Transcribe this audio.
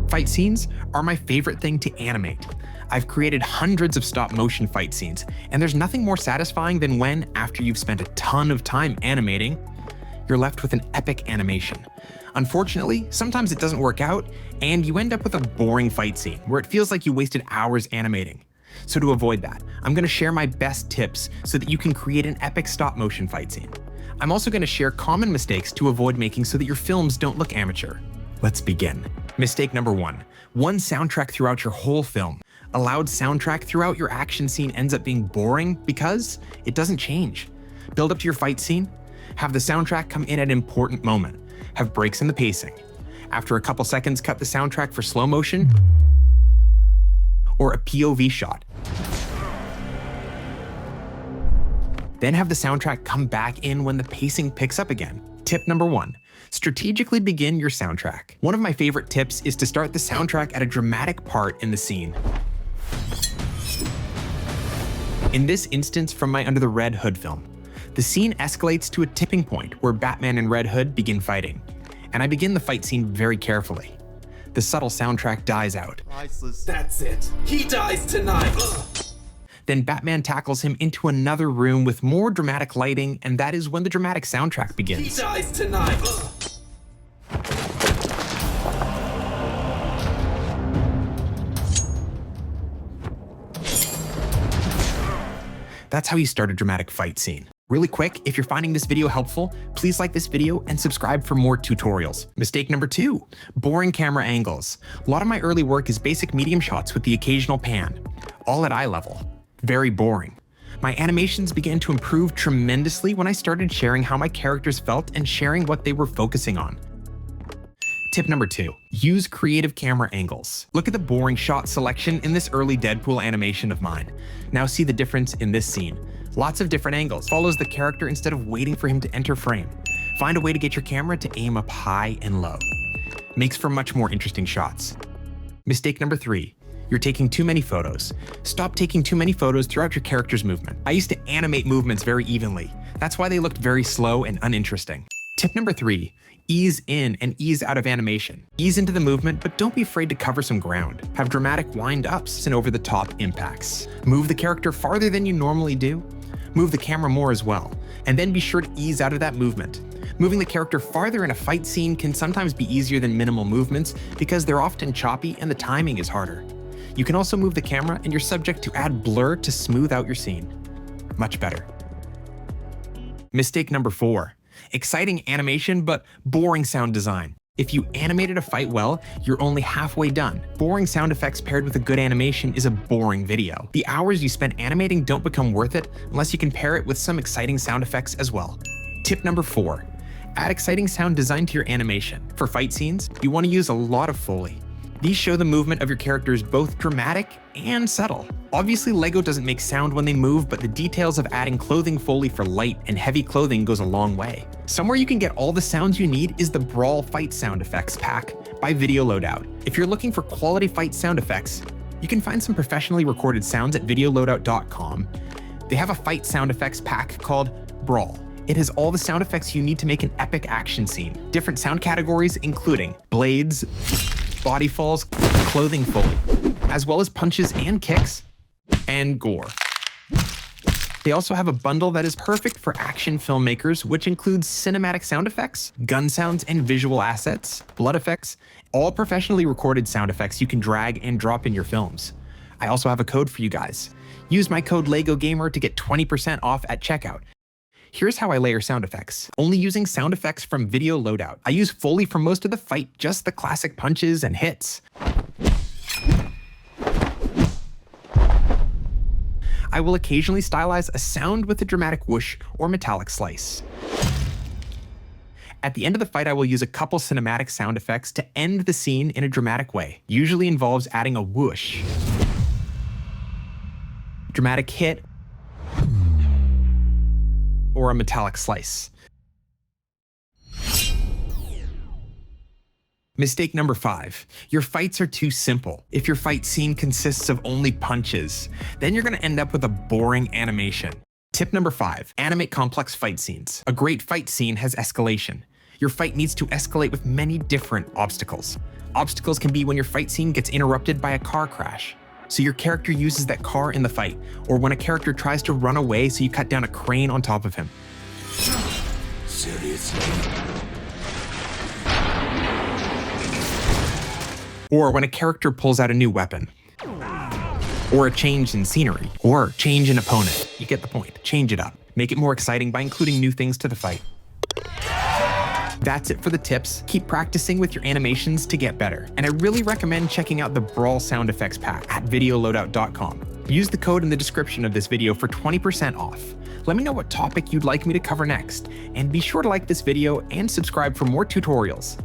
Fight scenes are my favorite thing to animate. I've created hundreds of stop-motion fight scenes, and there's nothing more satisfying than when, after you've spent a ton of time animating, you're left with an epic animation. Unfortunately, sometimes it doesn't work out, and you end up with a boring fight scene where it feels like you wasted hours animating. So to avoid that, I'm going to share my best tips so that you can create an epic stop-motion fight scene. I'm also going to share common mistakes to avoid making so that your films don't look amateur. Let's begin. Mistake number one soundtrack throughout your whole film. A loud soundtrack throughout your action scene ends up being boring because it doesn't change. Build up to your fight scene, have the soundtrack come in at an important moment, have breaks in the pacing. After a couple seconds, cut the soundtrack for slow motion or a POV shot. Then have the soundtrack come back in when the pacing picks up again. Tip number one, strategically begin your soundtrack. One of my favorite tips is to start the soundtrack at a dramatic part in the scene. In this instance from my Under the Red Hood film, the scene escalates to a tipping point where Batman and Red Hood begin fighting, and I begin the fight scene very carefully. The subtle soundtrack dies out. Priceless. That's it. He dies tonight. Ugh. Then Batman tackles him into another room with more dramatic lighting, and that is when the dramatic soundtrack begins. He dies tonight. Ugh. That's how you start a dramatic fight scene. Really quick, if you're finding this video helpful, please like this video and subscribe for more tutorials. Mistake number two, boring camera angles. A lot of my early work is basic medium shots with the occasional pan, all at eye level. Very boring. My animations began to improve tremendously when I started sharing how my characters felt and sharing what they were focusing on. Tip number two, use creative camera angles. Look at the boring shot selection in this early Deadpool animation of mine. Now see the difference in this scene. Lots of different angles, follows the character instead of waiting for him to enter frame. Find a way to get your camera to aim up high and low. Makes for much more interesting shots. Mistake number three, you're taking too many photos. Stop taking too many photos throughout your character's movement. I used to animate movements very evenly. That's why they looked very slow and uninteresting. Tip number three, ease in and ease out of animation. Ease into the movement, but don't be afraid to cover some ground. Have dramatic wind-ups and over-the-top impacts. Move the character farther than you normally do. Move the camera more as well. And then be sure to ease out of that movement. Moving the character farther in a fight scene can sometimes be easier than minimal movements because they're often choppy and the timing is harder. You can also move the camera and you're subject to add blur to smooth out your scene. Much better. Mistake number four, exciting animation but boring sound design. If you animated a fight well, you're only halfway done. Boring sound effects paired with a good animation is a boring video. The hours you spent animating don't become worth it unless you can pair it with some exciting sound effects as well. Tip number four, add exciting sound design to your animation. For fight scenes, you want to use a lot of Foley. These show the movement of your characters both dramatic and subtle. Obviously, Lego doesn't make sound when they move, but the details of adding clothing Foley for light and heavy clothing goes a long way. Somewhere you can get all the sounds you need is the Brawl Fight Sound Effects pack by Video Loadout. If you're looking for quality fight sound effects, you can find some professionally recorded sounds at videoloadout.com. They have a fight sound effects pack called Brawl. It has all the sound effects you need to make an epic action scene. Different sound categories including blades, body falls, clothing Foley, as well as punches and kicks, and gore. They also have a bundle that is perfect for action filmmakers, which includes cinematic sound effects, gun sounds and visual assets, blood effects, all professionally recorded sound effects you can drag and drop in your films. I also have a code for you guys. Use my code Legogamr to get 20% off at checkout. Here's how I layer sound effects. Only using sound effects from Video Loadout. I use Foley for most of the fight, just the classic punches and hits. I will occasionally stylize a sound with a dramatic whoosh or metallic slice. At the end of the fight, I will use a couple cinematic sound effects to end the scene in a dramatic way. Usually involves adding a whoosh, dramatic hit, or a metallic slice. Mistake number five, your fights are too simple. If your fight scene consists of only punches, then you're gonna end up with a boring animation. Tip number five, animate complex fight scenes. A great fight scene has escalation. Your fight needs to escalate with many different obstacles. Obstacles can be when your fight scene gets interrupted by a car crash, so your character uses that car in the fight, or when a character tries to run away, so you cut down a crane on top of him. Seriously? Or when a character pulls out a new weapon. Or a change in scenery. Or change in opponent. You get the point. Change it up. Make it more exciting by including new things to the fight. That's it for the tips. Keep practicing with your animations to get better. And I really recommend checking out the Brawl sound effects pack at videoloadout.com. Use the code in the description of this video for 20% off. Let me know what topic you'd like me to cover next, and be sure to like this video and subscribe for more tutorials.